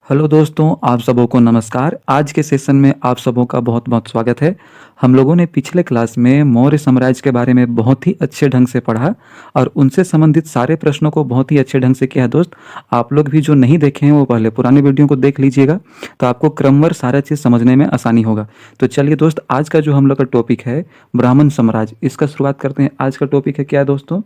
Hello दोस्तों, आप सबों को नमस्कार। आज के सेशन में आप सबों का बहुत बहुत स्वागत है। हम लोगों ने पिछले क्लास में मौर्य साम्राज्य के बारे में बहुत ही अच्छे ढंग से पढ़ा और उनसे संबंधित सारे प्रश्नों को बहुत ही अच्छे ढंग से किया है। दोस्त, आप लोग भी जो नहीं देखे हैं वो पहले पुराने वीडियो को देख लीजिएगा, तो आपको क्रमवार सारा चीज़ समझने में आसानी होगा। तो चलिए दोस्त, आज का जो हम लोग का टॉपिक है ब्राह्मण साम्राज्य, इसका शुरुआत करते हैं। आज का टॉपिक है क्या दोस्तों?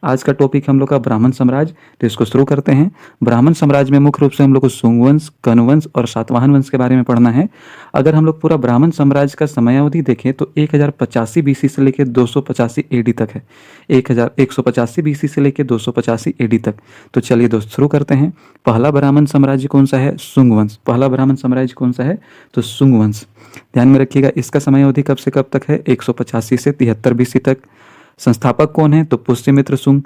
आज का टॉपिक हम लोग का ब्राह्मण साम्राज्य। तो इसको शुरू करते हैं। ब्राह्मण साम्राज्य में मुख्य रूप से हम लोग को सुंग वंश, कनु वंश और सातवाहन वंश के बारे में पढ़ना है। अगर हम लोग पूरा ब्राह्मण साम्राज्य का समयावधि देखें तो 1085 बीसी से लेकर 285 एडी तक है। 1185 बीसी से लेकर 285 एडी तक। तो चलिए दोस्त शुरू करते हैं। पहला ब्राह्मण साम्राज्य कौन सा है? सुंग वंश। पहला ब्राह्मण साम्राज्य कौन सा है? तो सुंग वंश। ध्यान में रखिएगा, इसका समयावधि कब से कब तक है? 185 से 73 बीसी तक। संस्थापक कौन है? तो पुष्यमित्र सुंग।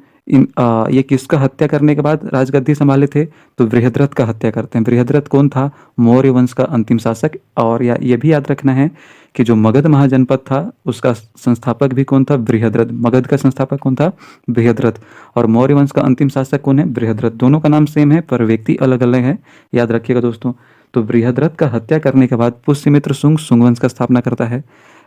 ये किसका हत्या करने के बाद राजगद्दी संभाले थे? तो बृहद्रथ का हत्या करते हैं। बृहद्रथ कौन था? मौर्य वंश का अंतिम शासक। और ये भी याद रखना है कि जो मगध महाजनपद था उसका संस्थापक भी कौन था? बृहद्रथ। मगध का संस्थापक कौन था? बृहद्रथ। और मौर्य वंश का अंतिम शासक कौन है? बृहद्रथ। दोनों का नाम सेम है पर व्यक्ति अलग अलग है, याद रखिएगा दोस्तों। तो बृहद्रथ का हत्या करने के बाद पुष्यमित्र सुंग सुंग वंश का स्थापना करता है।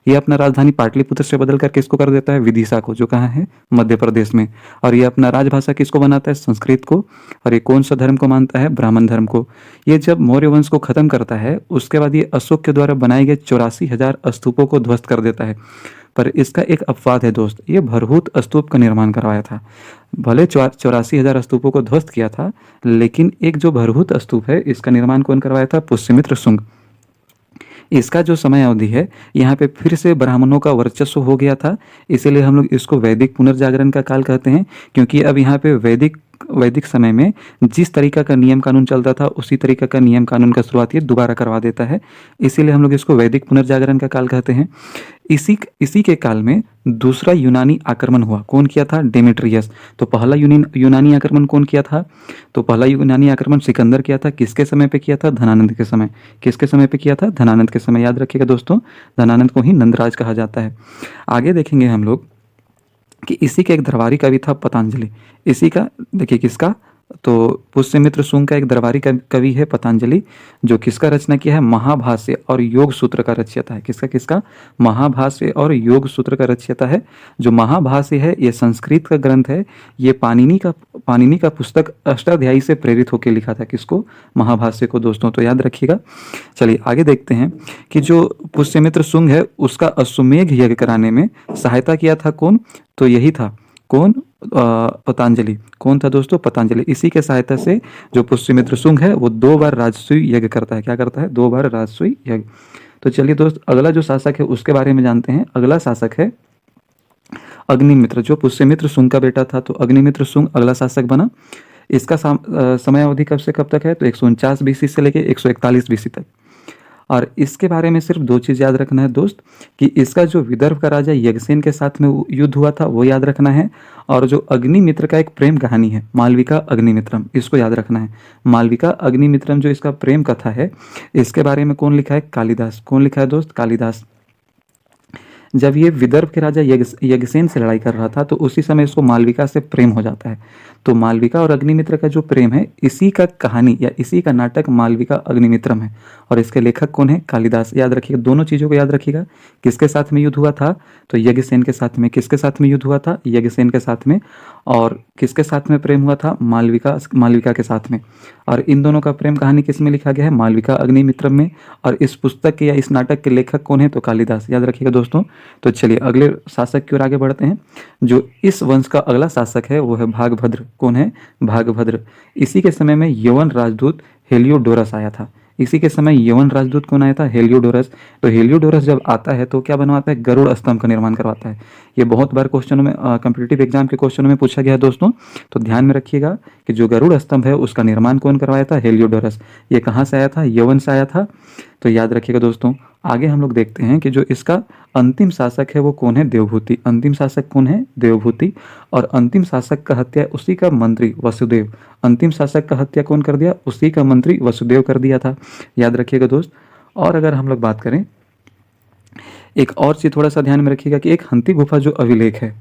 ये अपना राजधानी पाटलिपुत्र से बदल कर किसको कर देता है? विदिशा को, जो कहाँ है? मध्य प्रदेश में। और ये अपना राजभाषा किसको बनाता है? संस्कृत को। और ये कौन सा धर्म को मानता है? ब्राह्मण धर्म को। ये जब मौर्य वंश को खत्म करता है उसके बाद ये अशोक के द्वारा बनाए गए 84,000 स्तूपों को ध्वस्त कर देता है। पर इसका एक अपवाद है दोस्त, ये भरहूत स्तूप का निर्माण करवाया था। भले 84,000 स्तूपों को ध्वस्त किया था, लेकिन एक जो भरहूत स्तूप है इसका निर्माण कौन करवाया था? पुष्यमित्र शुंग। इसका जो समय अवधि है यहाँ पे फिर से ब्राह्मणों का वर्चस्व हो गया था, इसीलिए हम लोग इसको वैदिक पुनर्जागरण का काल कहते हैं। क्योंकि अब यहाँ पे वैदिक समय में जिस तरीका का नियम कानून चलता था उसी तरीका का नियम कानून का शुरुआत ये दोबारा करवा देता है, इसीलिए हम लोग इसको वैदिक पुनर्जागरण का काल कहते हैं। इसी के काल में दूसरा यूनानी आक्रमण हुआ। कौन किया था? डेमेट्रियस। तो पहला यूनानी आक्रमण कौन किया था? तो पहला यूनानी आक्रमण सिकंदर किया था। किसके समय पे किया था? धनानंद के समय। किसके समय पे किया था? धनानंद के समय। याद रखिएगा दोस्तों, धनानंद को ही नंदराज कहा जाता है। आगे देखेंगे हम लोग कि इसी का एक दरबारी कवि था पतंजलि। इसी का देखिए किसका? तो पुष्यमित्र शुंग का एक दरबारी कवि है पतंजलि, जो किसका रचना किया है? महाभाष्य और योग सूत्र का रचयिता है। किसका किसका? महाभाष्य और योग सूत्र का रचयिता है। जो महाभाष्य है ये संस्कृत का ग्रंथ है। ये पाणिनि का पुस्तक अष्टाध्यायी से प्रेरित होकर लिखा था। किसको? महाभाष्य को दोस्तों, तो याद रखिएगा। चलिए आगे देखते हैं कि जो पुष्यमित्र शुंग है उसका अश्वमेध यज्ञ कराने में सहायता किया था कौन? तो यही था कौन? पतंजलि। कौन था दोस्तों? पतंजलि। इसी के सहायता से जो पुष्यमित्र शुंग है वो 2 बार राजसूय यज्ञ करता है। क्या करता है? 2 बार राजसूय यज्ञ। तो चलिए दोस्त, अगला जो शासक है उसके बारे में जानते हैं। अगला शासक है अग्निमित्र। जो पुष्यमित्र शुंग का बेटा था, तो अग्निमित्र शुंग अगला शासक बना। इसका समयावधि कब से कब तक है? तो 149 बीसी से लेकर 141 बीसी तक। और इसके बारे में सिर्फ 2 चीज़ याद रखना है दोस्त, कि इसका जो विदर्भ का राजा यज्ञसेन के साथ में युद्ध हुआ था वो याद रखना है। और जो अग्निमित्र का एक प्रेम कहानी है, मालविका अग्निमित्रम, इसको याद रखना है। मालविका अग्निमित्रम जो इसका प्रेम कथा है, इसके बारे में कौन लिखा है? कालिदास। कौन लिखा है दोस्त? कालिदास। जब ये विदर्भ के राजा यज्ञसेन से लड़ाई कर रहा था तो उसी समय इसको मालविका से प्रेम हो जाता है। तो मालविका और अग्निमित्र का जो प्रेम है, इसी का कहानी या इसी का नाटक मालविका अग्निमित्रम है। और इसके लेखक कौन है? कालिदास। याद रखिएगा, दोनों चीज़ों को याद रखिएगा। किसके साथ में युद्ध हुआ था? तो यज्ञसेन के साथ में। किसके साथ में युद्ध हुआ था? यज्ञसेन के साथ में। और किसके साथ में प्रेम हुआ था? मालविका के साथ में। और इन दोनों का प्रेम कहानी किस में लिखा गया है? मालविका अग्निमित्रम में। और इस पुस्तक के या इस नाटक के लेखक कौन है? तो कालिदास। याद रखिएगा दोस्तों। तो चलिए अगले शासक की ओर आगे बढ़ते हैं। जो इस वंश का अगला शासक है वो है भागभद्र। कौन है? भागभद्र। इसी के समय में यवन राजदूत हेलियोडोरस आया था। इसी के समय यवन राजदूत कौन आया था? हेलियोडोरस। तो हेलियोडोरस जब आता है तो क्या बनवाता है? गरुड़ स्तंभ का निर्माण करवाता है। ये बहुत बार क्वेश्चनों में, कॉम्पिटिटिव एग्जाम के क्वेश्चनों में पूछा गया है दोस्तों। तो ध्यान में रखिएगा कि जो गरुड़ स्तंभ है उसका निर्माण कौन करवाया था? हेलियोडोरस। ये कहाँ से आया था? यवन से आया था। तो याद रखिएगा दोस्तों। आगे हम लोग देखते हैं कि जो इसका अंतिम शासक है वो कौन है? देवभूति। अंतिम शासक कौन है? देवभूति। और अंतिम शासक का हत्या उसी का मंत्री वसुदेव। अंतिम शासक का हत्या कौन कर दिया? उसी का मंत्री वसुदेव कर दिया था। याद रखिएगा दोस्त। और अगर हम लोग बात करें, एक और चीज थोड़ा सा ध्यान में रखिएगा कि एक हंती गुफा जो अभिलेख है,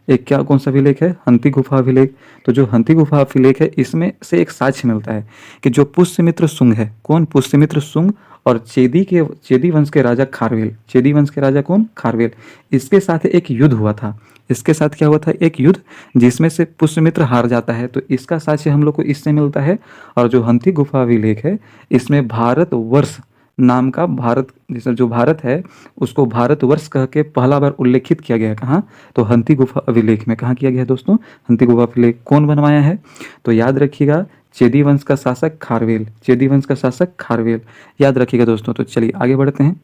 एक क्या कौन सा अभिलेख है? हंती गुफा अभिलेख। तो जो हंती गुफा अभिलेख है इसमें से एक साक्ष्य मिलता है कि जो पुष्यमित्र शुंग है, कौन? पुष्यमित्र शुंग और चेदी वंश के राजा खारवेल। चेदी वंश के राजा कौन? खारवेल। इसके साथ एक युद्ध हुआ था। इसके साथ क्या हुआ था? एक युद्ध, जिसमें से पुष्यमित्र हार जाता है। तो इसका साक्ष्य हम लोग को इससे मिलता है। और जो हंती गुफा अभिलेख है इसमें भारतवर्ष नाम का, भारत जैसे जो भारत है उसको भारतवर्ष कह के पहला बार उल्लेखित किया गया है। कहाँ? तो हंती गुफा अभिलेख में। कहाँ किया गया है दोस्तों? हंती गुफा अभिलेख। कौन बनवाया है? तो याद रखिएगा, चेदी वंश का शासक खारवेल। चेदी वंश का शासक खारवेल, याद रखिएगा दोस्तों। तो चलिए आगे बढ़ते हैं।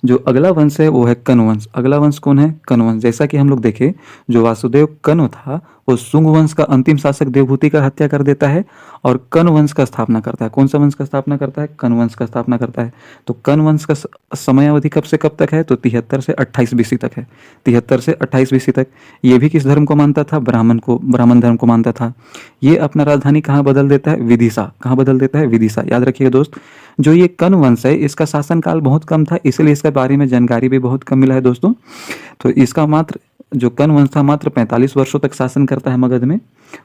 जो अगला वंश है वो है कण्व वंश। अगला वंश कौन है? कण्व वंश। जैसा कि हम लोग देखें, जो वासुदेव कण्व था वो शुंग वंश का अंतिम शासक देवभूति का हत्या कर देता है और कण्व वंश का स्थापना करता है। कौन सा वंश का स्थापना करता है? कण्व वंश का स्थापना करता है। तो कण्व वंश का समय अवधि कब से कब तक है? तो 73 से 28 बीसी तक है। 73 से 28 बीसी तक। ये भी किस धर्म को मानता था? ब्राह्मण धर्म को मानता था। ये अपना राजधानी कहाँ बदल देता है? विदिशा। कहाँ बदल देता है? विदिशा। याद रखिएगा दोस्त, जो ये कण्व वंश है इसका शासनकाल बहुत कम था, इसलिए इसके बारे में जानकारी भी बहुत कम मिला है दोस्तों। तो इसका मात्र जो कण्व वंश था मात्र 45 वर्षों तक शासन करता है मगध में।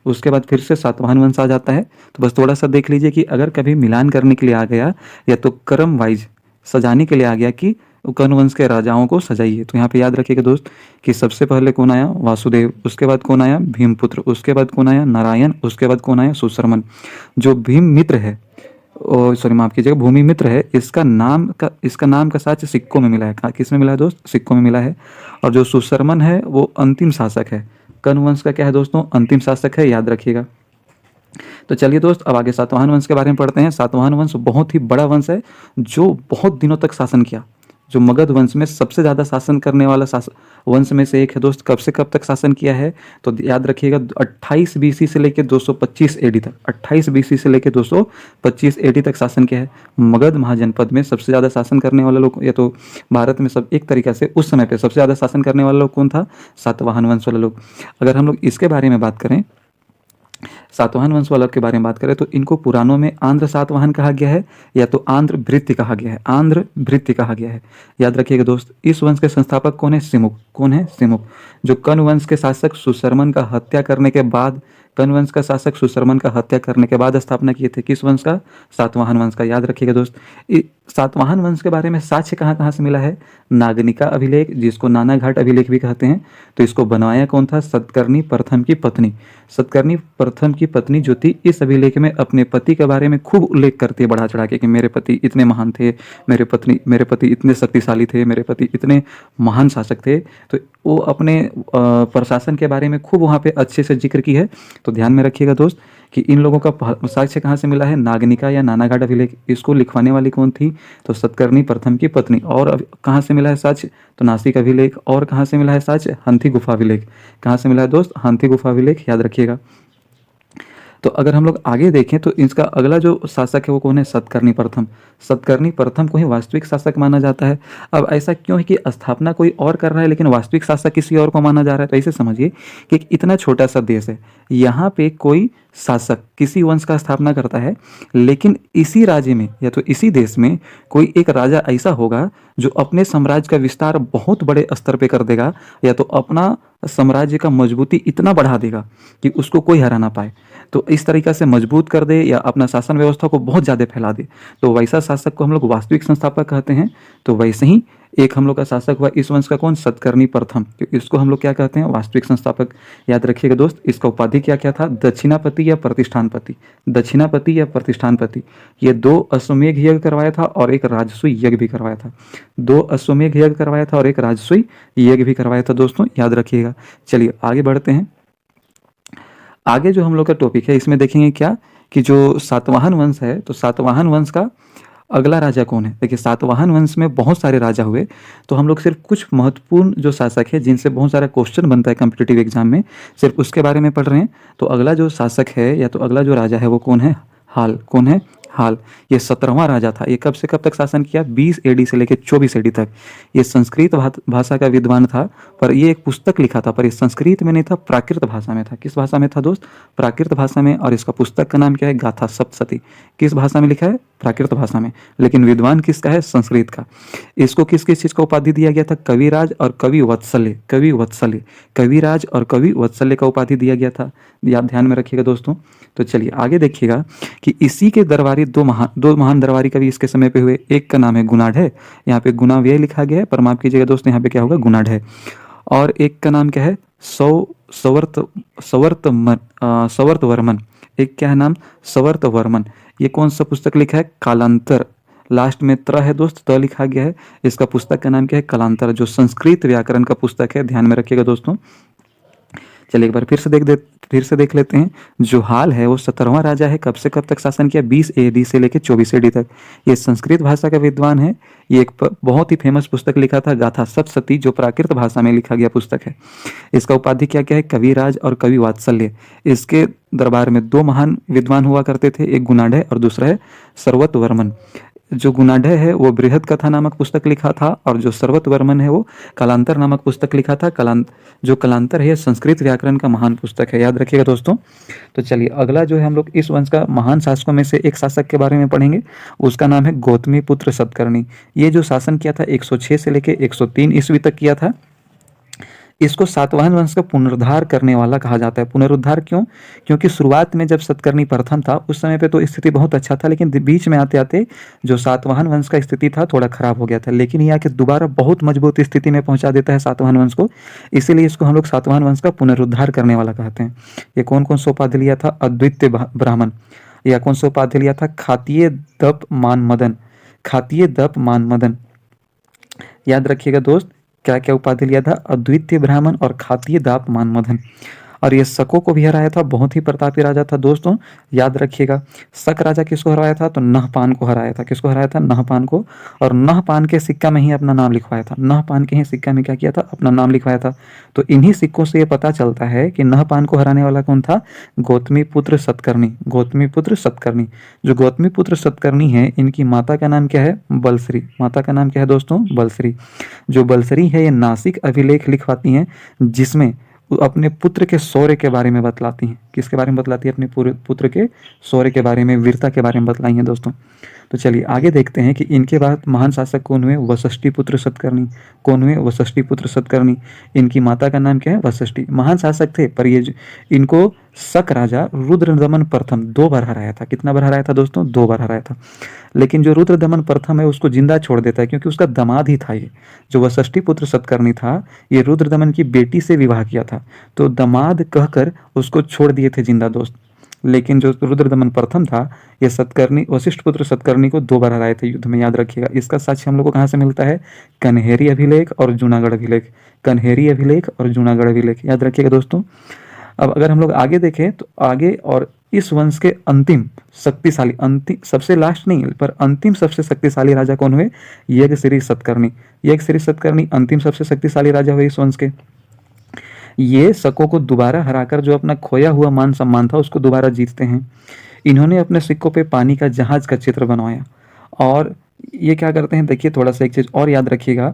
उसके बाद फिर से सातवाहन वंश आ जाता है। तो बस थोड़ा सा देख लीजिए कि अगर कभी मिलान करने के लिए आ गया या तो क्रम वाइज सजाने के लिए आ गया कि कण्व वंश के राजाओं को सजाइए, तो यहाँ पे याद रखिएगा दोस्त कि सबसे पहले कौन आया? वासुदेव। उसके बाद कौन आया? भीमपुत्र। उसके बाद कौन आया? नारायण। उसके बाद कौन आया? सुशर्मन। जो भीम मित्र है, सॉरी माफ कीजिएगा, भूमि मित्र है, इसका नाम का साक्ष्य सिक्कों में मिला है। किस में मिला है दोस्त? सिक्कों में मिला है। और जो सुशर्मन है वो अंतिम शासक है। कण्व वंश का क्या है दोस्तों? अंतिम शासक है, याद रखिएगा। तो चलिए दोस्त अब आगे सातवाहन वंश के बारे में पढ़ते हैं। सातवाहन वंश बहुत ही बड़ा वंश है जो बहुत दिनों तक शासन किया। जो मगध वंश में सबसे ज़्यादा शासन करने वाला वंश में से एक है दोस्त। कब से कब तक शासन किया है? तो याद रखिएगा 28 बीसी से लेकर 225 एडी तक। 28 बीसी से लेकर 225 एडी तक शासन किया है। मगध महाजनपद में सबसे ज़्यादा शासन करने वाला लोग, या तो भारत में सब एक तरीका से उस समय पे सबसे ज़्यादा शासन करने वाला लोग कौन था? सातवाहन वंश वाला लोग। अगर हम लोग इसके बारे में बात करें, सातवाहन वंश वालों के बारे में बात करें, तो इनको पुराणों में आंध्र सातवाहन कहा गया है या तो आंध्र भृत्य कहा गया है। आंध्र भृत्य कहा गया है, याद रखिएगा दोस्त। इस वंश के संस्थापक कौन है? सिमुक। कौन है? सिमुक। जो कण्व वंश के शासक सुशर्मन का हत्या करने के बाद, कण्व वंश का शासक सुशर्मन का हत्या करने के बाद स्थापना किए थे। किस वंश का? सातवाहन वंश का, याद रखिएगा दोस्त। सातवाहन वंश के बारे में साक्ष्य कहाँ कहाँ से मिला है? नागनिका अभिलेख, जिसको नानाघाट अभिलेख भी कहते हैं। तो इसको बनवाया कौन था? सतकर्णी प्रथम की पत्नी। सतकर्णी प्रथम की पत्नी जो थी, इस अभिलेख में अपने पति के बारे में खूब उल्लेख करती है बढ़ा चढ़ा के कि मेरे पति इतने महान थे, मेरे पति इतने शक्तिशाली थे, मेरे पति इतने महान शासक थे। तो वो अपने प्रशासन के बारे में खूब वहाँ पे अच्छे से जिक्र की है। तो ध्यान में रखिएगा दोस्त कि इन लोगों का साक्ष्य कहाँ से मिला है? नागनिका या नानाघाट अभिलेख। इसको लिखवाने वाली कौन थी? तो सतकर्णी प्रथम की पत्नी। और कहाँ से मिला है साक्ष्य? तो नासिक अभिलेख। और कहाँ से मिला है साक्ष्य? हंथी गुफा अभिलेख। कहाँ से मिला है दोस्त? हंथी गुफा अभिलेख, याद रखिएगा। तो अगर हम लोग आगे देखें तो इसका अगला जो शासक है वो कौन है? सतकर्णी प्रथम। सतकर्णी प्रथम को ही वास्तविक शासक माना जाता है। अब ऐसा क्यों है कि स्थापना कोई और कर रहा है लेकिन वास्तविक शासक किसी और को माना जा रहा है? तो ऐसे समझिए कि एक इतना छोटा सा देश है, यहाँ पे कोई शासक किसी वंश का स्थापना करता है, लेकिन इसी राज्य में या तो इसी देश में कोई एक राजा ऐसा होगा जो अपने साम्राज्य का विस्तार बहुत बड़े स्तर पे कर देगा, या तो अपना साम्राज्य का मजबूती इतना बढ़ा देगा कि उसको कोई हरा ना पाए। तो इस तरीका से मजबूत कर दे या अपना शासन व्यवस्था को बहुत ज़्यादा फैला दे, तो वैसा शासक को हम लोग वास्तविक संस्थापक कहते हैं। तो वैसे ही एक हम लोग का शासक हुआ इस वंश का कौन? सतकर्णी प्रथम। इसको हम लोग क्या कहते हैं? वास्तविक संस्थापक। याद रखिएगा दोस्त, इसका उपाधि क्या क्या था? दक्षिणापति या प्रतिष्ठानपति। दक्षिणापति या प्रतिष्ठानपति। ये 2 अश्वमेध यज्ञ करवाया था और एक राजसूय यज्ञ भी करवाया था। 2 अश्वमेध यज्ञ करवाया था और एक राजसूय यज्ञ भी करवाया था दोस्तों, याद रखिएगा। चलिए आगे बढ़ते हैं। आगे जो हम लोग का टॉपिक है इसमें देखेंगे क्या कि जो सातवाहन वंश है, तो सातवाहन वंश का अगला राजा कौन है? देखिए सातवाहन वंश में बहुत सारे राजा हुए, तो हम लोग सिर्फ कुछ महत्वपूर्ण जो शासक है जिनसे बहुत सारा क्वेश्चन बनता है कॉम्पिटिटिव एग्जाम में, सिर्फ उसके बारे में पढ़ रहे हैं। तो अगला जो शासक है या तो अगला जो राजा है वो कौन है? हाल। कौन है? हाल। ये 17वां राजा था। ये कब से कब तक शासन किया? 20 एडी से लेकर 24 एडी तक। ये संस्कृत भाषा का विद्वान था, पर ये एक पुस्तक लिखा था, पर ये संस्कृत में नहीं था, प्राकृत भाषा में था। किस भाषा में था दोस्त? प्राकृत भाषा में। और इसका पुस्तक का नाम क्या है? गाथा सप्तशती। किस भाषा में लिखा है? प्राकृत भाषा में, लेकिन विद्वान किसका है? संस्कृत का। इसको किस किस चीज़ का उपाधि दिया गया था? कविराज और कवि वत्सल्य, कवि वत्सल्य, कविराज और कवि वत्सल्य का उपाधि दिया गया था। याद ध्यान में रखिएगा दोस्तों। तो चलिए आगे देखिएगा कि इसी के दरबारी दो महान दरबारी कवि इसके समय पे हुए। एक का नाम है गुणाढ़, यहाँ पे गुणाव्यय लिखा गया है, पर माफ कीजिएगा दोस्तों, यहाँ पे क्या होगा? गुणाढ़। और एक का नाम क्या है? सवर्त वर्मन। एक क्या है नाम? सवर्त वर्मन। ये कौन सा पुस्तक लिखा है? कालांतर। लास्ट में त्र है दोस्त, त लिखा गया है। इसका पुस्तक का नाम क्या है? कालांतर, जो संस्कृत व्याकरण का पुस्तक है। ध्यान में रखिएगा दोस्तों। चलिए एक बार फिर से देख लेते हैं। जो हाल है वो 17वां राजा है। कब से कब तक शासन किया? 20 AD से लेकर 24 AD तक। ये संस्कृत भाषा का विद्वान है। ये एक बहुत ही फेमस पुस्तक लिखा था, गाथा सप्तशती, जो प्राकृत भाषा में लिखा गया पुस्तक है। इसका उपाधि क्या क्या है? कविराज और कवि वात्सल्य। इसके दरबार में दो महान विद्वान हुआ करते थे, एक गुणाढ़ और दूसरा है सर्वत वर्मन। जो गुणाढ़ है वो बृहद कथा नामक पुस्तक लिखा था, और जो सर्वत वर्मन है वो कलांतर नामक पुस्तक लिखा था। जो कलांतर है संस्कृत व्याकरण का महान पुस्तक है, याद रखिएगा दोस्तों। तो चलिए अगला जो है हम लोग इस वंश का महान शासकों में से एक शासक के बारे में पढ़ेंगे। उसका नाम है गौतमी पुत्र सतकर्णी। ये जो शासन किया था 106 से लेके 103 ईस्वी तक किया था। इसको सातवाहन वंश का पुनरुद्धार करने वाला कहा जाता है। पुनरुद्धार क्यों? क्योंकि शुरुआत में जब सतकर्णी प्रथम था उस समय पे तो स्थिति बहुत अच्छा था, लेकिन बीच में आते आते जो सातवाहन वंश का स्थिति था थोड़ा खराब हो गया था। लेकिन ये आके दोबारा बहुत मजबूत स्थिति में पहुंचा देता है सातवाहन वंश को। इसीलिए इसको हम लोग सातवाहन वंश का पुनरुद्धार करने वाला कहते हैं। ये कौन कौन सा उपाधि लिया था? अद्वितीय ब्राह्मण। या कौन सा उपाधि लिया था? खातीय दप मान मदन। खातीय दप मान मदन, याद रखिएगा दोस्त। क्या क्या उपाधि लिया था? अद्वितीय ब्राह्मण और खातीय दाप मान मदन। और ये शकों को भी हराया था। बहुत ही प्रतापी राजा था दोस्तों, याद रखिएगा। शक राजा किसको हराया था? तो नहपान को हराया था। किसको हराया था? नहपान को। और नहपान के सिक्का में ही अपना नाम लिखवाया था। नहपान के ही सिक्का में क्या किया था? अपना नाम लिखवाया था। तो इन्हीं सिक्कों से ये पता चलता है कि नहपान को हराने वाला कौन था? गौतमी पुत्र सतकर्णी। गौतमी पुत्र सतकर्णी। जो गौतमी पुत्र सतकर्णी है, इनकी माता का नाम क्या है? बलश्री। माता का नाम क्या है दोस्तों? बलश्री। जो बलश्री है ये नासिक अभिलेख लिखवाती हैं, जिसमें अपने पुत्र के शौर्य के बारे में बतलाती हैं। किसके बारे में बतलाती है? अपने पूरे पुत्र के शौर्य के बारे में, वीरता के बारे में बतलाई हैं दोस्तों। तो चलिए आगे देखते हैं कि इनके बाद महान शासक कौन हुए? वशिष्ठी पुत्र सतकर्णी। कौन हुए? वशिष्ठी पुत्र सतकर्णी। इनकी माता का नाम क्या है? वशिष्ठी। महान शासक थे, पर ये इनको शक राजा रुद्रदमन प्रथम 2 बार हराया था। कितना बार हराया था दोस्तों? 2 बार हराया था। लेकिन जो रुद्रदमन प्रथम है उसको जिंदा छोड़ देता है, क्योंकि उसका दामाद ही था। ये जो वशिष्ठी पुत्र सतकर्णी था, ये रुद्रदमन की बेटी से विवाह किया था, तो दामाद कहकर उसको छोड़ दिए थे जिंदा दोस्त। लेकिन जो रुद्रदमन प्रथम था, ये सतकर्णी, वशिष्ठ पुत्र सतकर्णी को 2 बार हराए थे युद्ध में, याद रखिएगा। इसका साक्ष्य हम लोग को कहाँ से मिलता है? कन्हेरी अभिलेख और जूनागढ़ अभिलेख। कन्हेरी अभिलेख और जूनागढ़ अभिलेख, याद रखिएगा दोस्तों। अब अगर हम लोग आगे देखें तो आगे, और इस वंश के अंतिम शक्तिशाली, अंतिम सबसे लास्ट नहीं पर अंतिम सबसे शक्तिशाली राजा कौन हुए? यज्ञश्री सतकर्णी। यज्ञश्री सतकर्णी अंतिम सबसे शक्तिशाली राजा हुए इस वंश के। ये शकों को दोबारा हराकर जो अपना खोया हुआ मान सम्मान था उसको दोबारा जीतते हैं। इन्होंने अपने सिक्कों पे पानी का जहाज का चित्र बनवाया। और ये क्या करते हैं? देखिए थोड़ा सा एक चीज और याद रखिएगा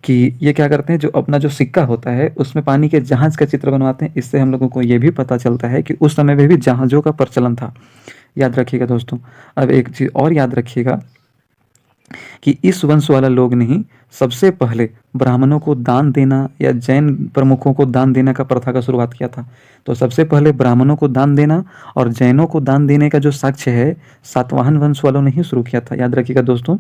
कि ये क्या करते हैं, जो अपना जो सिक्का होता है उसमें पानी के जहाज का चित्र बनवाते हैं। इससे हम लोगों को ये भी पता चलता है कि उस समय में भी जहाजों का प्रचलन था, याद रखिएगा दोस्तों। अब एक चीज और याद रखिएगा कि इस वंश वाला लोग ने ही सबसे पहले ब्राह्मणों को दान देना या जैन प्रमुखों को दान देने का प्रथा का शुरुआत किया था। तो सबसे पहले ब्राह्मणों को दान देना और जैनों को दान देने का जो साक्ष्य है सातवाहन वंश वालों ने ही शुरू किया था, याद रखिएगा दोस्तों।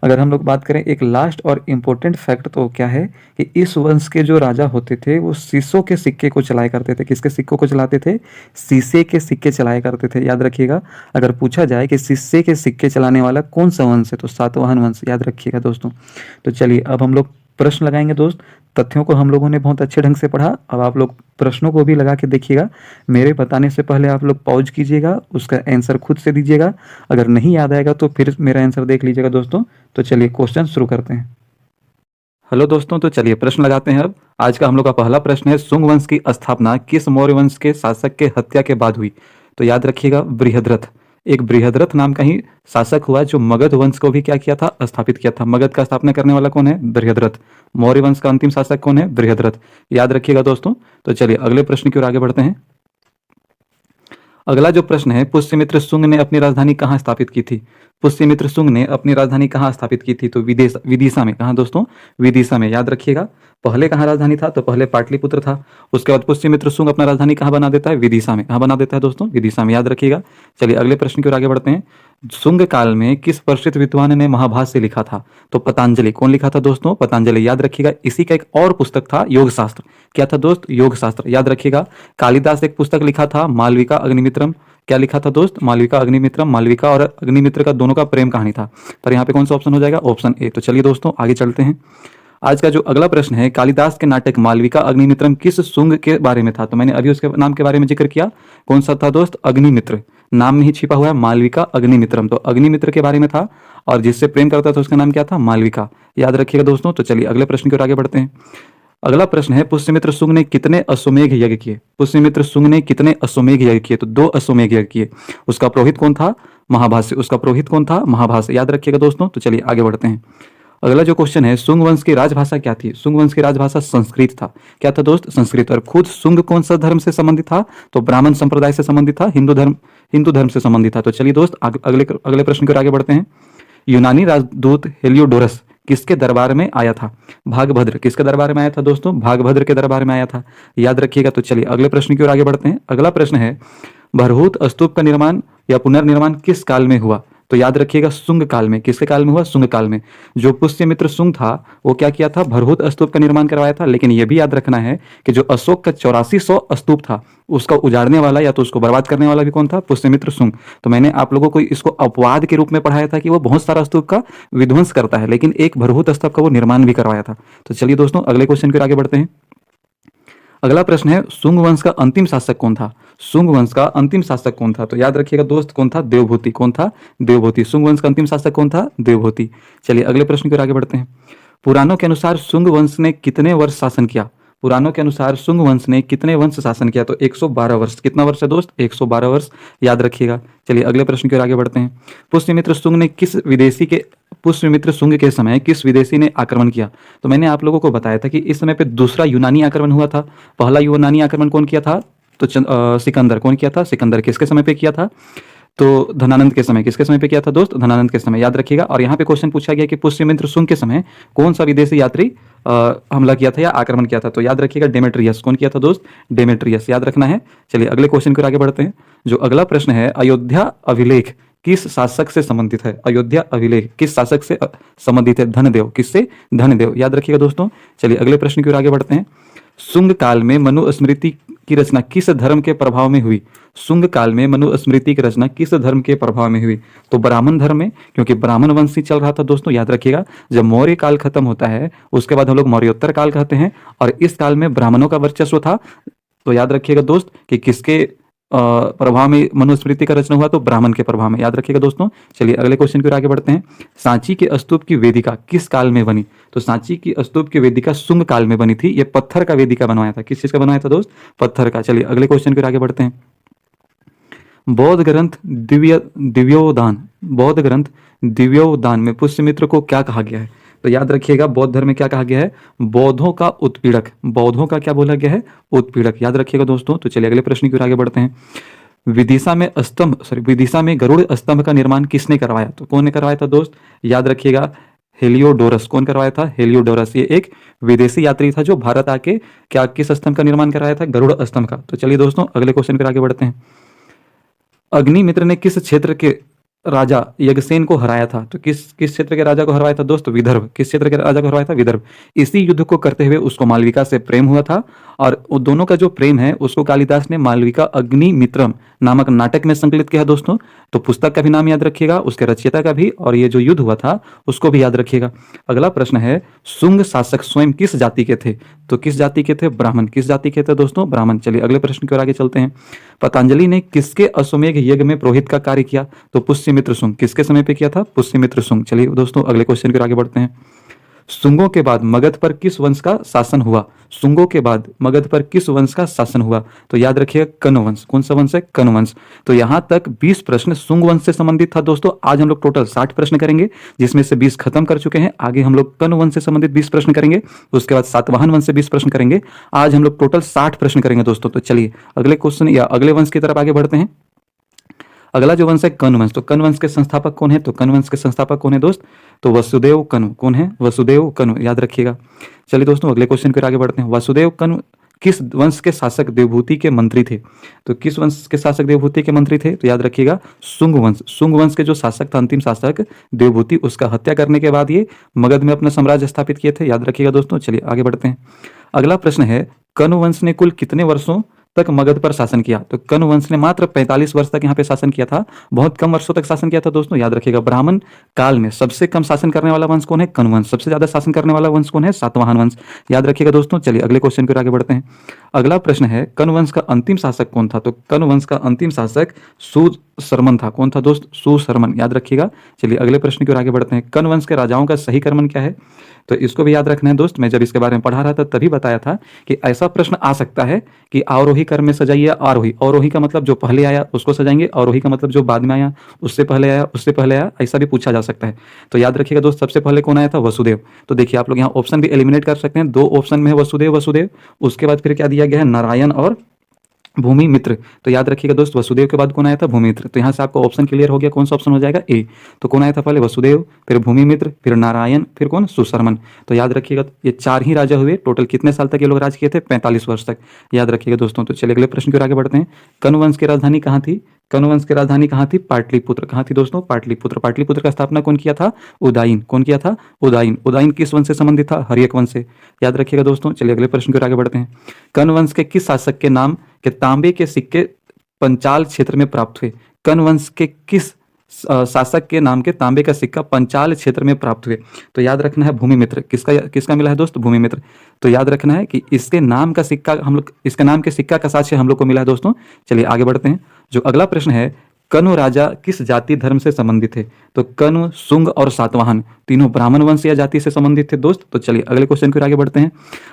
अगर हम लोग बात करें एक लास्ट और इम्पोर्टेंट फैक्ट, तो क्या है कि इस वंश के जो राजा होते थे वो शीशों के सिक्के को चलाया करते थे। किसके सिक्कों को चलाते थे? शीशे के सिक्के चलाया करते थे, याद रखिएगा। अगर पूछा जाए कि शीशे के सिक्के चलाने वाला कौन सा वंश है, तो सातवाहन वंश, याद रखिएगा दोस्तों। तो चलिए अब हम लोग प्रश्न लगाएंगे दोस्त। तथ्यों को हम लोगों ने बहुत अच्छे ढंग से पढ़ा। अब आप लोग प्रश्नों को भी लगा के देखिएगा। मेरे बताने से पहले आप लोग पॉज कीजिएगा, उसका आंसर खुद से दीजिएगा। अगर नहीं याद आएगा तो फिर मेरा आंसर देख लीजिएगा दोस्तों। तो चलिए क्वेश्चन शुरू करते हैं। हेलो दोस्तों, तो चलिए प्रश्न लगाते हैं। अब आज का हम लोग का पहला प्रश्न है, शुंग वंश की स्थापना किस मौर्य वंश के शासक के हत्या के बाद हुई? तो याद रखिएगा बृहद्रथ। एक बृहद्रथ नाम का ही शासक हुआ जो मगध वंश को भी क्या किया था? स्थापित किया था। मगध का स्थापना करने वाला कौन है? बृहद्रथ। मौर्य वंश का अंतिम शासक कौन है? बृहद्रथ, याद रखिएगा दोस्तों। तो चलिए अगले प्रश्न की ओर आगे बढ़ते हैं। अगला जो प्रश्न है, पुष्यमित्र शुंग ने अपनी राजधानी कहाँ स्थापित की थी? पुष्यमित्र शुंग ने अपनी राजधानी कहाँ स्थापित की थी? तो विदिशा में। कहाँ दोस्तों? विदिशा में। याद रखिएगा। पहले कहाँ राजधानी था? तो पहले पाटलिपुत्र था। उसके बाद पुष्यमित्र शुंग अपना राजधानी कहाँ बना देता है? विदिशा में। कहाँ बना देता है दोस्तों? विदिशा में। याद रखिएगा। चलिए अगले प्रश्न की ओर आगे बढ़ते हैं। शुंग काल में किस प्रसिद्ध विद्वान ने महाभाष्य लिखा था? तो पतंजलि। कौन लिखा था दोस्तों? पतंजलि। याद रखिएगा। इसी का एक और पुस्तक था योग शास्त्र। क्या था दोस्त? योग शास्त्र। याद रखिएगा। कालिदास एक पुस्तक लिखा था मालविका अग्निमित्रम। क्या लिखा था दोस्त? मालविका अग्निमित्रम। मालविका और अग्निमित्र का दोनों का प्रेम कहानी था। पर यहाँ पे कौन सा ऑप्शन हो जाएगा? Option A. तो चलिए दोस्तों आगे चलते हैं। आज का जो अगला प्रश्न है, कालिदास के नाटक मालविका अग्निमित्रम किस शुंग के बारे में था? तो मैंने अभी उसके नाम के बारे में जिक्र किया। कौन सा था दोस्त? अग्निमित्र। नाम में ही छिपा हुआ है मालविका अग्निमित्रम। तो अग्निमित्र के बारे में था और जिससे प्रेम करता था उसका नाम क्या था? मालविका। याद रखिएगा दोस्तों। तो चलिए अगले प्रश्न की ओर आगे बढ़ते हैं। अगला प्रश्न है, पुष्यमित्र शुंग ने कितने अश्वमेघ यज्ञ किए? पुष्यमित्र शुंग ने कितने अश्वमेघ यज्ञ किए? तो 2 अश्वमेघ यज्ञ किए। उसका पुरोहित कौन था? महाभाष्य। उसका पुरोहित कौन था? महाभाष्य। याद रखिएगा दोस्तों। तो चलिए आगे बढ़ते हैं। अगला जो क्वेश्चन है, शुंग वंश की राजभाषा क्या थी? शुंग वंश की राजभाषा संस्कृत था। क्या था दोस्त? संस्कृत। और खुद शुंग कौन सा धर्म से संबंधित था? तो ब्राह्मण संप्रदाय से संबंधित था। हिंदू धर्म से संबंधित था। तो चलिए दोस्त अगले प्रश्न की ओर आगे बढ़ते हैं। यूनानी राजदूत हेलियोडोरस किसके दरबार में आया था? भागभद्र। किसके दरबार में आया था दोस्तों? भागभद्र के दरबार में आया था। याद रखिएगा। तो चलिए अगले प्रश्न की ओर आगे बढ़ते हैं। अगला प्रश्न है, भरहुत स्तूप का निर्माण या पुनर्निर्माण किस काल में हुआ? तो याद रखिएगा, शुंग काल में। किसके काल में हुआ? शुंग काल में। जो पुष्यमित्र शुंग था वो क्या किया था? भरहुत स्तूप का निर्माण करवाया था। लेकिन यह भी याद रखना है कि जो अशोक का 8400 स्तूप था उसका उजाड़ने वाला या तो उसको बर्बाद करने वाला भी कौन था? पुष्यमित्र शुंग। तो मैंने आप लोगों को इसको अपवाद के रूप में पढ़ाया था कि वो बहुत सारा स्तूप का विध्वंस करता है, लेकिन एक भरहुत स्तूप का वो निर्माण भी करवाया था। तो चलिए दोस्तों अगले क्वेश्चन की ओर आगे बढ़ते हैं। अगला प्रश्न है, शुंग वंश का अंतिम शासक कौन था? शुंग वंश का अंतिम शासक कौन था? तो याद रखिएगा दोस्त, कौन था? देवभूति। कौन था? देवभूति। शुंग वंश का अंतिम शासक कौन था? देवभूति। चलिए अगले प्रश्न की ओर आगे बढ़ते हैं। पुराणों के अनुसार शुंग वंश ने कितने वर्ष शासन किया? पुराणों के अनुसार शुंग वंश ने कितने वर्ष शासन किया? तो 112 वर्ष। कितना वर्ष है दोस्त? 112 वर्ष। याद रखिएगा। चलिए अगले प्रश्न की ओर आगे बढ़ते हैं। पुष्यमित्र शुंग ने किस विदेशी के पुष्यमित्र शुंग के समय किस विदेशी ने आक्रमण किया? तो मैंने आप लोगों को बताया था कि इस समय पे दूसरा यूनानी आक्रमण हुआ था। पहला यूनानी आक्रमण कौन किया था? तो सिकंदर। कौन किया था? सिकंदर। किसके समय पे किया था? तो धनानंद के समय। किसके समय पे किया था दोस्त? धनानंद के समय। याद रखिएगा। और यहाँ पे क्वेश्चन पूछा गया कि पुष्यमित्र शुंग के समय कौन सा विदेशी यात्री हमला किया था या आक्रमण किया था? तो याद रखिएगा, डेमेट्रियस। कौन किया था दोस्त? डेमेट्रियस। याद रखना है। चलिए अगले क्वेश्चन को आगे बढ़ते हैं। जो अगला प्रश्न है, अयोध्या अभिलेख किस शासक से संबंधित है? अयोध्या अभिलेख किस शासक से संबंधित है? धनदेव। किससे? धनदेव। याद रखिएगा दोस्तों। चलिए अगले प्रश्न की ओर आगे बढ़ते हैं। शुंग काल में मनुस्मृति की रचना किस धर्म के प्रभाव में हुई? शुंग काल में मनुस्मृति की रचना किस धर्म के प्रभाव में हुई? तो ब्राह्मण धर्म में, क्योंकि ब्राह्मण वंश ही चल रहा था दोस्तों। याद रखिएगा, जब मौर्य काल खत्म होता है उसके बाद हम लोग मौर्योत्तर काल कहते हैं और इस काल में ब्राह्मणों का वर्चस्व था। तो याद रखिएगा दोस्त कि किसके प्रभाव में मनुस्मृति का रचना हुआ? तो ब्राह्मण के प्रभाव में। याद रखिएगा दोस्तों। चलिए अगले क्वेश्चन की ओर आगे बढ़ते हैं। सांची के स्तूप की वेदिका किस काल में बनी? तो सांची की स्तूप की वेदिका शुंग काल में बनी थी। ये पत्थर का वेदिका बनवाया था। किस चीज का बनवाया था दोस्त? पत्थर का। चलिए अगले क्वेश्चन की ओर आगे बढ़ते हैं। बौद्ध ग्रंथ दिव्योदान, बौद्ध ग्रंथ दिव्योदान में पुष्यमित्र को क्या कहा गया है? तो याद रखिएगा, बौद्ध धर्म में क्या कहा गया है? बौद्धों का उत्पीड़क। बौद्धों का क्या बोला गया है? उत्पीड़क। याद रखिएगा दोस्तों। तो चलिए अगले प्रश्न की ओर आगे बढ़ते हैं। विदिशा में गरुड़ स्तंभ का निर्माण किसने करवाया? तो कौन ने करवाया था दोस्त? याद रखिएगा, हेलियोडोरस। कौन करवाया था? हेलियोडोरस। ये एक विदेशी यात्री था जो भारत आके क्या किस स्तंभ का निर्माण कराया था? गरुड़ स्तंभ का। तो चलिए दोस्तों अगले क्वेश्चन पर आगे बढ़ते हैं। अग्निमित्र ने किस क्षेत्र के राजा यज्ञसेन को हराया था? तो किस क्षेत्र के राजा को हराया था दोस्त? विदर्भ। किस क्षेत्र के राजा को हराया था? विदर्भ। इसी युद्ध को करते हुए उसको मालविका से प्रेम हुआ था और वो दोनों का जो प्रेम है उसको कालिदास ने मालविका अग्निमित्रम नामक नाटक में संकलित किया दोस्तों। तो पुस्तक का भी नाम याद रखिएगा, उसके रचयिता का भी, और ये जो युद्ध हुआ था उसको भी याद रखिएगा। अगला प्रश्न है, शुंग शासक स्वयं किस जाति के थे? तो किस जाति के थे? ब्राह्मण। किस जाति के थे दोस्तों? ब्राह्मण। चलिए अगले प्रश्न की ओर आगे चलते हैं। पतंजलि ने किसके अश्वमेघ यज्ञ में पुरोहित का कार्य किया? तो पुष्यमित्र शुंग। किसके समय पे किया था? पुष्यमित्र शुंग। चलिए दोस्तों अगले क्वेश्चन की ओर आगे बढ़ते हैं। शुंगों के बाद मगध पर किस वंश का शासन हुआ? शुंगों के बाद मगध पर किस वंश का शासन हुआ? तो याद रखिए, कनु वंश। कौन सा वंश है? कनु वंश। तो यहां तक 20 प्रश्न शुंग वंश से संबंधित था दोस्तों। आज हम लोग टोटल 60 प्रश्न करेंगे, जिसमें से 20 खत्म कर चुके हैं। आगे हम लोग कनु वंश से संबंधित 20 प्रश्न करेंगे, उसके बाद सातवाहन वंश से 20 प्रश्न करेंगे। आज हम लोग टोटल 60 प्रश्न करेंगे दोस्तों। तो चलिए अगले क्वेश्चन या अगले वंश की तरफ आगे बढ़ते हैं। अगला जो वंश है कण्व वंश, तो कण्व वंश के संस्थापक कौन है? तो कण्व वंश के संस्थापक कौन है दोस्त? तो वसुदेव कण्व। कौन है? वसुदेव कण्व, याद रखिएगा। चलिए दोस्तों अगले क्वेश्चन की ओर आगे बढ़ते हैं। वसुदेव कण्व किस वंश के शासक देवभूति के मंत्री थे? तो किस वंश के शासक देवभूति के मंत्री थे? तो याद रखिएगा शुंग वंश। शुंग वंश के जो शासक था, अंतिम शासक देवभूति, उसका हत्या करने के बाद ये मगध में अपना साम्राज्य स्थापित किए थे, याद रखिएगा दोस्तों। चलिए आगे बढ़ते हैं। अगला प्रश्न है कण्व वंश ने कुल कितने वर्षों तक मगध पर शासन किया? तो कण्व वंश ने मात्र 45 वर्ष तक यहाँ पे शासन किया था, बहुत कम वर्षों तक शासन किया था दोस्तों, याद रखिएगा। ब्राह्मण काल में सबसे कम शासन करने वाला वंश कौन है? कण्व वंश। सबसे ज्यादा शासन करने वाला वंश कौन है? सातवाहन वंश, याद रखिएगा दोस्तों। चलिए अगले क्वेश्चन की ओर आगे बढ़ते हैं। अगला प्रश्न है कण्व वंश का अंतिम शासक कौन था? तो कण्व वंश का अंतिम शासक सुशर्मन था। कौन था दोस्त? सुशर्मन, याद रखिएगा। चलिए अगले प्रश्न की ओर आगे बढ़ते हैं। कण्व वंश के राजाओं का सही कर्मन क्या है? तो इसको भी याद रखना है दोस्त। मैं जब इसके बारे में पढ़ा रहा था तभी बताया था कि ऐसा प्रश्न आ सकता है कि आरोही क्रम में सजाइए आरोही। आरोही का मतलब जो पहले आया उसको सजाएंगे, आरोही का मतलब जो बाद में आया, उससे पहले आया, उससे पहले आया, ऐसा भी पूछा जा सकता है। तो याद रखिएगा दोस्त, सबसे पहले कौन आया था? वसुदेव। तो देखिए आप लोग यहाँ ऑप्शन भी एलिमिनेट कर सकते हैं, 2 ऑप्शन में है वसुदेव वसुदेव, उसके बाद फिर क्या दिया गया है? नारायण और भूमि मित्र। तो याद रखिएगा दोस्त वसुदेव के बाद कौन आया था? भूमि मित्र। तो यहाँ से आपको ऑप्शन क्लियर हो गया, कौन सा ऑप्शन हो जाएगा? ए। तो कौन आया था पहले? वसुदेव, फिर भूमि मित्र, फिर नारायण, फिर कौन? सुशर्मन। तो याद रखिएगा ये 4 ही राजा हुए। टोटल कितने साल तक ये लोग राज किए थे? 45 वर्ष तक, याद रखिएगा दोस्तों। तो चलिए अगले प्रश्न की ओर आगे बढ़ते हैं। कण्व वंश की राजधानी कहाँ थी? कण्व वंश की राजधानी कहाँ थी? पाटलिपुत्र। कहाँ थी दोस्तों? पाटलिपुत्र। पाटलिपुत्र का स्थापना कौन किया था? उदयन। कौन किया था? उदयन। उदयन किस वंश से संबंधित था? हर्यक वंश से, याद रखिएगा दोस्तों। चलिए अगले प्रश्न की ओर आगे बढ़ते हैं। कण्व वंश के किस शासक के नाम के तांबे के सिक्के पंचाल क्षेत्र में प्राप्त हुए? कण्व वंश के किस शासक के नाम के तांबे का सिक्का पंचाल क्षेत्र में प्राप्त हुए? तो याद रखना है भूमि मित्र। किसका किसका मिला है दोस्त? भूमि मित्र। तो याद रखना है कि इसके नाम का सिक्का हम लोग, इसके नाम के सिक्का का साक्ष्य हम लोग को मिला है दोस्तों। चलिए आगे बढ़ते हैं। जो अगला प्रश्न है कण्व राजा किस जाति धर्म से संबंधित थे? तो कण्व, शुंग और सातवाहन तीनों ब्राह्मण वंश या जाति से संबंधित थे दोस्त। तो चलिए अगले क्वेश्चन की ओर आगे बढ़ते हैं।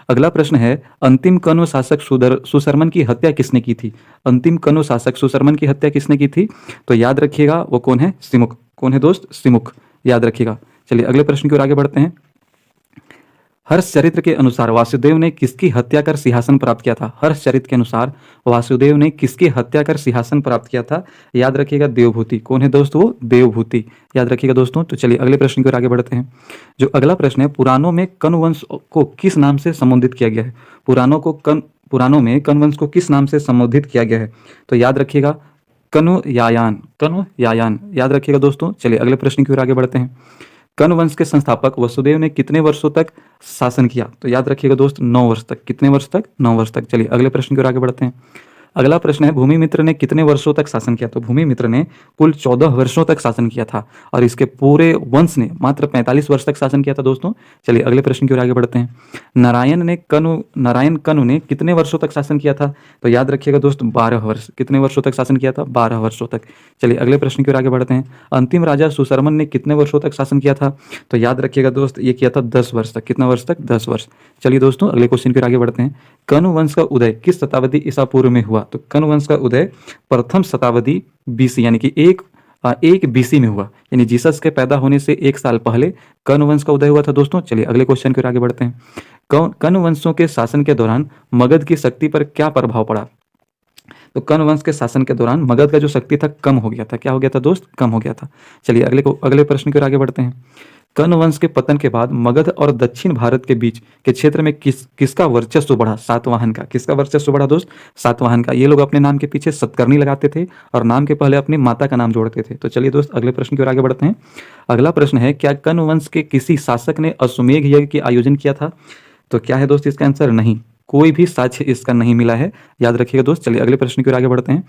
अगला प्रश्न है अंतिम कण्व शासक सुशर्मन की हत्या किसने की थी? अंतिम कण्व शासक सुशर्मन की हत्या किसने की थी? तो याद रखिएगा वो कौन है? सिमुक। कौन है दोस्त? सिमुक, याद रखिएगा। चलिए अगले प्रश्न की ओर आगे बढ़ते हैं। हर्ष चरित्र के अनुसार वासुदेव ने किसकी हत्या कर सिंहासन प्राप्त किया था? हर्ष चरित्र के अनुसार वासुदेव ने किसकी हत्या कर सिंहासन प्राप्त किया था? याद रखिएगा देवभूति। कौन है दोस्त? वो देवभूति, याद रखिएगा दोस्तों। तो चलिए अगले प्रश्न की ओर आगे बढ़ते हैं। जो अगला प्रश्न है पुराणों में कण्व वंश को किस नाम से संबोधित किया गया है? पुराणों में कण्व वंश को किस नाम से संबोधित किया गया है? तो याद रखिएगा कण्व यायान। कण्व यायान, याद रखिएगा दोस्तों। चलिए अगले प्रश्न की ओर आगे बढ़ते हैं। कण्व वंश के संस्थापक वसुदेव ने कितने वर्षों तक शासन किया? तो याद रखिएगा दोस्त 9 वर्ष तक। कितने वर्ष तक? 9 वर्ष तक। चलिए अगले प्रश्न की ओर आगे बढ़ते हैं। अगला प्रश्न है भूमि मित्र ने कितने वर्षों तक शासन किया? तो भूमि मित्र ने कुल 14 वर्षों तक शासन किया था और इसके पूरे वंश ने मात्र 45 वर्ष तक शासन किया था दोस्तों। चलिए अगले प्रश्न की ओर आगे बढ़ते हैं। नारायण कण्व ने कितने वर्षों तक शासन किया था? तो याद रखिएगा दोस्त 12 वर्ष। कितने वर्षों तक शासन किया था? 12 वर्षों तक। चलिए अगले प्रश्न की ओर आगे बढ़ते हैं। अंतिम राजा सुशर्मन ने कितने वर्षों तक शासन किया था? तो याद रखिएगा दोस्त ये किया था 10 वर्ष तक। कितना वर्ष तक? 10 वर्ष। चलिए दोस्तों अगले क्वेश्चन की ओर आगे बढ़ते हैं। कण्व वंश का उदय किस शताब्दी ईसा पूर्व में हुआ? तो कण्व वंश का उदय प्रथम शताब्दी बीसी यानी कि एक बीसी में हुआ, यानी जीसस के पैदा होने से 1 साल पहले कण्व वंश का उदय हुआ था दोस्तों। चलिए अगले क्वेश्चन की ओर आगे बढ़ते हैं। कण्व वंशों के शासन के दौरान मगध की शक्ति पर क्या प्रभाव पड़ा? तो कण्व वंश के शासन के दौरान मगध का जो शक्ति था कम हो गया था। क्या हो गया था दोस्त? कम हो गया था। चलिए अगले प्रश्न की ओर आगे बढ़ते हैं। कण्व वंश के पतन के बाद मगध और दक्षिण भारत के बीच के क्षेत्र में किसका वर्चस्व बढ़ा? सातवाहन का। किसका वर्चस्व बढ़ा दोस्त? सातवाहन का। ये लोग अपने नाम के पीछे सतकर्णी लगाते थे और नाम के पहले अपनी माता का नाम जोड़ते थे। तो चलिए दोस्त अगले प्रश्न की ओर आगे बढ़ते हैं। अगला प्रश्न है क्या कण्व वंश के किसी शासक ने अश्वमेध यज्ञ की आयोजन किया था? तो क्या है दोस्त इसका आंसर? नहीं, कोई भी साक्ष्य इसका नहीं मिला है, याद रखिएगा दोस्त। चलिए अगले प्रश्न की ओर आगे बढ़ते हैं।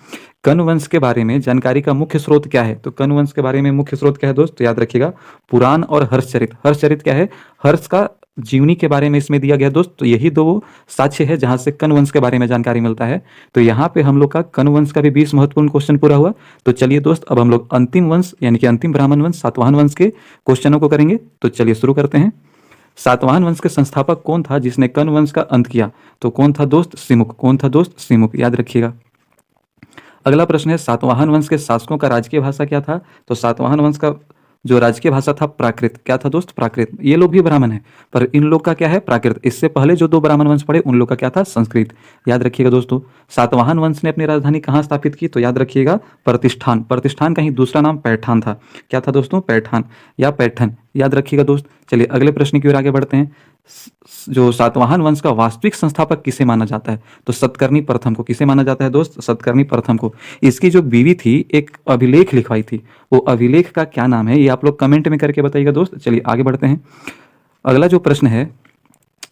कण्व वंश के बारे में जानकारी का मुख्य स्रोत क्या है? तो कण्व वंश के बारे में मुख्य स्रोत क्या है दोस्त? तो याद रखिएगा पुराण और हर्षचरित। हर्षचरित क्या है? हर्ष का जीवनी के बारे में इसमें दिया गया दोस्त। तो यही 2 साक्ष्य है जहां से कण्व वंश के बारे में जानकारी मिलता है। तो यहाँ पे हम लोग का कण्व वंश का भी 20 महत्वपूर्ण क्वेश्चन पूरा हुआ। तो चलिए दोस्त अब हम लोग अंतिम वंश यानी कि अंतिम ब्राह्मण वंश सातवाहन वंश के क्वेश्चनों को करेंगे। तो चलिए शुरू करते हैं। सातवाहन वंश के संस्थापक कौन था जिसने कण्व वंश का अंत किया? तो कौन था दोस्त? सिमुक। कौन था दोस्त? सिमुक, याद रखिएगा। अगला प्रश्न है सातवाहन वंश के शासकों का राजकीय भाषा क्या था? तो सातवाहन वंश का जो राजकीय भाषा था प्राकृत, क्या था दोस्त? प्राकृत। ये लोग भी ब्राह्मण है, पर इन लोग का क्या है? प्राकृत। इससे पहले जो दो ब्राह्मण वंश पढ़े उन लोग का क्या था? संस्कृत। याद रखिएगा दोस्तों। सातवाहन वंश ने अपनी राजधानी कहाँ स्थापित की? तो याद रखिएगा प्रतिष्ठान। प्रतिष्ठान का ही दूसरा नाम पैठान था। क्या था दोस्तों? पैठान या पैठन। याद रखिएगा दोस्त। चलिए अगले प्रश्न की ओर आगे बढ़ते हैं। जो सातवाहन वंश का वास्तविक संस्थापक किसे माना जाता है? तो सतकर्णी प्रथम को। किसे माना जाता है दोस्त? सतकर्णी प्रथम को। इसकी जो बीवी थी एक अभिलेख लिखवाई थी, वो अभिलेख का क्या नाम है? ये आप लोग कमेंट में करके बताइएगा दोस्त। चलिए आगे बढ़ते हैं। अगला जो प्रश्न है,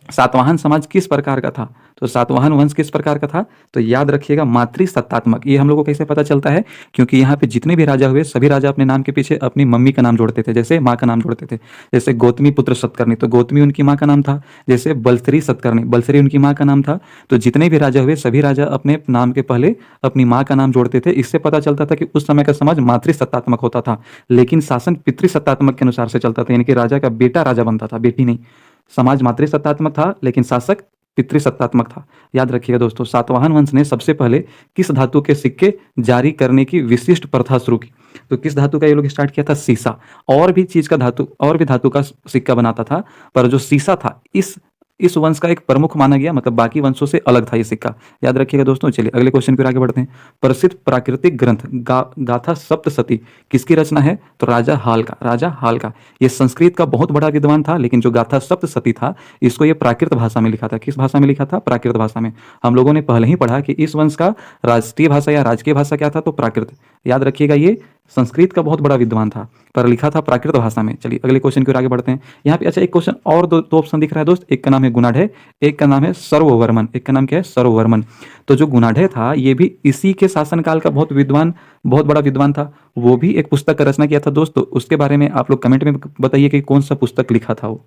सातवाहन समाज किस प्रकार का था? तो सातवाहन वंश किस प्रकार का था? तो याद रखिएगा मातृसत्तात्मक। ये हम लोग को कैसे पता चलता है? क्योंकि यहाँ पे जितने भी राजा हुए सभी राजा अपने नाम के पीछे अपनी मम्मी का नाम जोड़ते थे, जैसे माँ का नाम जोड़ते थे। जैसे गौतमी पुत्र सतकर्णी, तो गौतमी उनकी माँ का नाम था। जैसे बलसरी सतकर्णी, बलसरी उनकी माँ का नाम था। तो जितने भी राजा हुए सभी राजा अपने नाम के पहले अपनी माँ का नाम जोड़ते थे। इससे पता चलता था कि उस समय का समाज मातृसत्तात्मक होता था, लेकिन शासन पितृसत्तात्मक के अनुसार से चलता था, यानी कि राजा का बेटा राजा बनता था, बेटी नहीं। समाज मातृसत्तात्मक था लेकिन शासक पितृसत्तात्मक था। याद रखिएगा दोस्तों। सातवाहन वंश ने सबसे पहले किस धातु के सिक्के जारी करने की विशिष्ट प्रथा शुरू की? तो किस धातु का ये लोग स्टार्ट किया था? सीसा। और भी चीज का धातु, और भी धातु का सिक्का बनाता था, पर जो सीसा था इस वंश का एक प्रमुख माना गया, मतलब बाकी वंशों से अलग था ये सिक्का। याद रखिएगा दोस्तों। चलिए अगले क्वेश्चन पर आगे बढ़ते हैं। प्रसिद्ध प्राकृतिक ग्रंथ गाथा सप्तशती किसकी रचना है? तो राजा हाल का। राजा हाल का। ये संस्कृत का बहुत बड़ा विद्वान था, लेकिन जो गाथा सप्तशती था इसको ये प्राकृत भाषा में लिखा था। किस भाषा में लिखा था? प्राकृत भाषा में। हम लोगों ने पहले ही पढ़ा कि इस वंश का राष्ट्रीय भाषा या राजकीय भाषा क्या था? तो प्राकृत। याद रखिएगा ये संस्कृत का बहुत बड़ा विद्वान था, पर लिखा था प्राकृत भाषा में। चलिए अगले क्वेश्चन की ओर आगे बढ़ते हैं। यहाँ पे अच्छा एक क्वेश्चन और, दो ऑप्शन दिख रहा है दोस्त। एक का नाम है गुणाढ़े, एक का नाम है सर्ववर्मन। एक का नाम क्या है? सर्ववर्मन। तो जो गुणाढ़े था ये भी इसी के शासनकाल का बहुत बड़ा विद्वान था। वो भी एक पुस्तक का रचना किया था दोस्त। तो उसके बारे में आप लोग कमेंट में बताइए कि कौन सा पुस्तक लिखा था वो।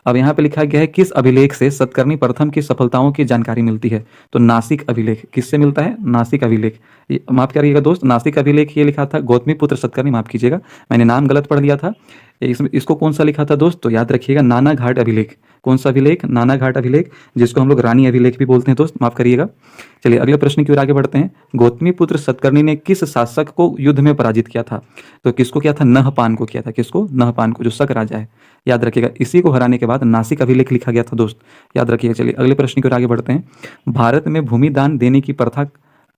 अब यहाँ पे लिखा गया है किस अभिलेख से सतकर्णी प्रथम की सफलताओं की जानकारी मिलती है? तो नासिक अभिलेख। किससे मिलता है? नासिक अभिलेख। माफ करिएगा दोस्त, नासिक अभिलेख ये लिखा था गौतमी पुत्र सतकर्णी, माफ कीजिएगा मैंने नाम गलत पढ़ लिया था। इसको कौन सा लिखा था दोस्त? तो याद रखिएगा नाना घाट अभिलेख। कौन सा अभिलेख? नाना घाट अभिलेख, जिसको हम लोग रानी अभिलेख भी बोलते हैं दोस्त, माफ करिएगा। चलिए अगले प्रश्न की ओर आगे बढ़ते हैं। गौतमी पुत्र सतकर्णी ने किस शासक को युद्ध में पराजित किया था? तो किसको किया था? नहपान को किया था। किसको? नहपान को, जो शक राजा है। याद रखिएगा इसी को हराने के बाद नासिक अभिलेख लिखा गया था दोस्त। याद रखिएगा। चलिए अगले प्रश्न की ओर आगे बढ़ते हैं। भारत में भूमि दान देने की प्रथा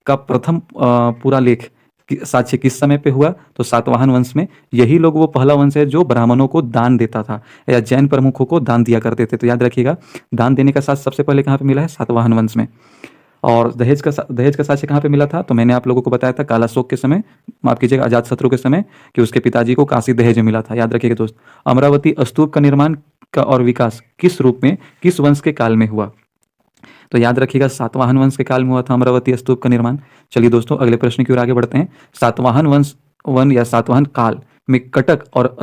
का प्रथम पूरा लेख साक्ष्य किस समय पे हुआ? तो सातवाहन वंश में। यही लोग वो पहला वंश है जो ब्राह्मणों को दान देता था या जैन प्रमुखों को दान दिया करते थे। तो याद रखिएगा दान देने का साक्ष्य सबसे पहले कहाँ पे मिला है? सातवाहन वंश में। और दहेज का साक्ष्य कहाँ पे मिला था? तो मैंने आप लोगों को बताया था कालाशोक के समय, माफ कीजिएगा अजातशत्रु के समय, कि उसके पिताजी को काशी दहेज में मिला था। याद रखिएगा दोस्त। अमरावती स्तूप का निर्माण का और विकास किस रूप में किस वंश के काल में हुआ? तो याद रखिएगा सातवाहन वंश के काल में हुआ था अमरावती स्तूप का निर्माण। चलिए दोस्तों अगले प्रश्न की ओर आगे बढ़ते हैं। सातवाहन वंश वन या सातवाहन काल में कटक और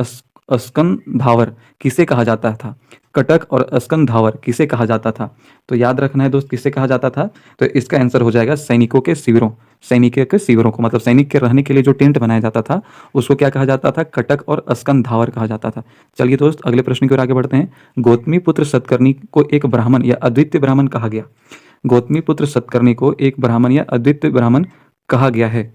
अस्कंधावर किसे कहा जाता था? कटक और अस्कंधावर किसे कहा जाता था? तो याद रखना है दोस्त किसे कहा जाता था। तो इसका आंसर हो जाएगा सैनिकों के शिविरों। सैनिकों के शिविरों को, मतलब सैनिक के रहने के लिए जो टेंट बनाया जाता था उसको क्या कहा जाता था? कटक और अस्कंधावर कहा जाता था। चलिए दोस्त अगले प्रश्न की ओर आगे बढ़ते हैं। गौतमी पुत्र सतकर्णी को एक ब्राह्मण या अद्वितीय ब्राह्मण कहा गया। गौतमी पुत्र सतकर्णी को एक ब्राह्मण या अद्वितीय ब्राह्मण कहा गया है।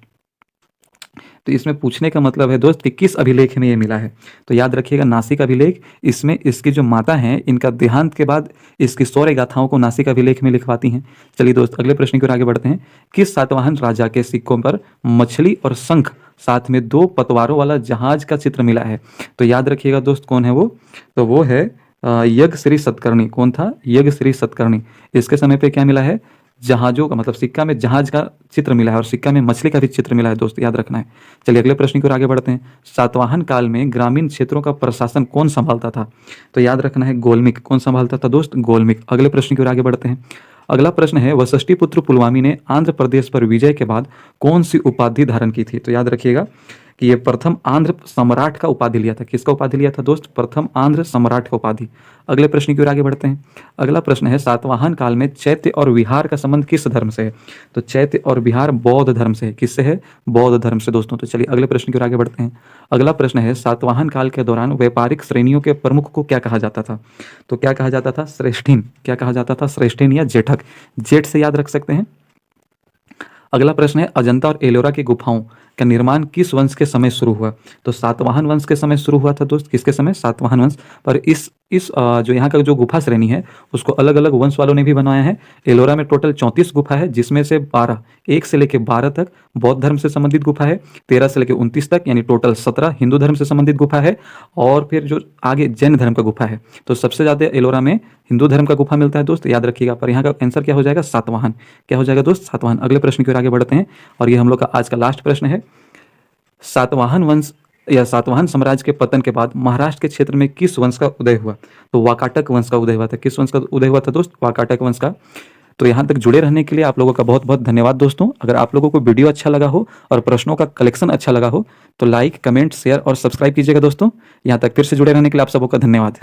तो इसमें पूछने का मतलब है दोस्त कि किस अभिलेख में ये मिला है? तो याद रखिएगा नासिक अभिलेख। इसमें इसकी जो माता हैं इनका देहांत के बाद इसकी शौर्य गाथाओं को नासिक अभिलेख में लिखवाती हैं। चलिए दोस्त अगले प्रश्न की ओर आगे बढ़ते हैं। किस सातवाहन राजा के सिक्कों पर मछली और शंख साथ में दो पतवारों वाला जहाज का चित्र मिला है? तो याद रखिएगा दोस्त कौन है वो? तो वो है यज्ञ श्री सतकर्णी। कौन था? यज्ञ श्री सतकर्णी। इसके समय पे क्या मिला है? जहाजों का, मतलब सिक्का में जहाज का चित्र मिला है और सिक्का में मछली का भी चित्र मिला है दोस्त, याद रखना है। चलिए अगले प्रश्न की ओर आगे बढ़ते हैं। सातवाहन काल में ग्रामीण क्षेत्रों का प्रशासन कौन संभालता था? तो याद रखना है गोलमिक। कौन संभालता था दोस्त? गोलमिक। अगले प्रश्न की ओर आगे बढ़ते हैं। अगला प्रश्न है वशिष्ठी पुत्र पुलवामी ने आंध्र प्रदेश पर विजय के बाद कौन सी उपाधि धारण की थी? तो याद रखिएगा कि ये प्रथम आंध्र सम्राट का उपाधि लिया था। किसका उपाधि लिया था दोस्त? प्रथम आंध्र सम्राट का उपाधि। अगले प्रश्न की ओर आगे बढ़ते हैं। अगला प्रश्न है सातवाहन काल में चैत्य और विहार का संबंध किस धर्म से है? तो चैत्य और विहार बौद्ध धर्म से है। किससे है? बौद्ध धर्म से दोस्तों। तो चलिए अगले प्रश्न की ओर आगे बढ़ते हैं। अगला प्रश्न है सातवाहन काल के दौरान व्यापारिक श्रेणियों के प्रमुख को क्या कहा जाता था? तो क्या कहा जाता था? श्रेष्ठीन। क्या कहा जाता था? श्रेष्ठीन या जेठक। जेठ से याद रख सकते हैं। अगला प्रश्न है अजंता और एलोरा की गुफाओं का निर्माण किस वंश के समय शुरू हुआ? तो सातवाहन वंश के समय शुरू हुआ था दोस्त। किसके समय? सातवाहन वंश। पर इस जो यहाँ का जो गुफा श्रेणी है उसको अलग-अलग वंश वालों ने भी बनवाया है। एलोरा में टोटल 34 गुफा है, जिसमें से 12 1 से लेके 12 तक बौद्ध धर्म से संबंधित गुफा है, 13 से लेके 29 तक यानी टोटल 17 हिंदू धर्म से संबंधित गुफा है, और फिर जो आगे जैन धर्म का गुफा है। तो सबसे ज़्यादा एलोरा में हिंदू धर्म का गुफा मिलता है दोस्त, याद रखिएगा। पर यहाँ का आंसर क्या हो जाएगा? सातवाहन। क्या हो जाएगा दोस्त? सातवाहन। अगले प्रश्न की ओर आगे बढ़ते हैं, और ये हम लोग का आज का लास्ट प्रश्न है। सातवाहन वंश या सातवाहन साम्राज्य के पतन के बाद महाराष्ट्र के क्षेत्र में किस वंश का उदय हुआ? तो वाकाटक वंश का उदय हुआ था। किस वंश का उदय हुआ था दोस्त? वाकाटक वंश का। तो यहाँ तक जुड़े रहने के लिए आप लोगों का बहुत बहुत धन्यवाद दोस्तों। अगर आप लोगों को वीडियो अच्छा लगा हो और प्रश्नों का कलेक्शन अच्छा लगा हो तो लाइक, कमेंट, शेयर और सब्सक्राइब कीजिएगा दोस्तों। यहाँ तक फिर से जुड़े रहने के लिए आप सबों का धन्यवाद।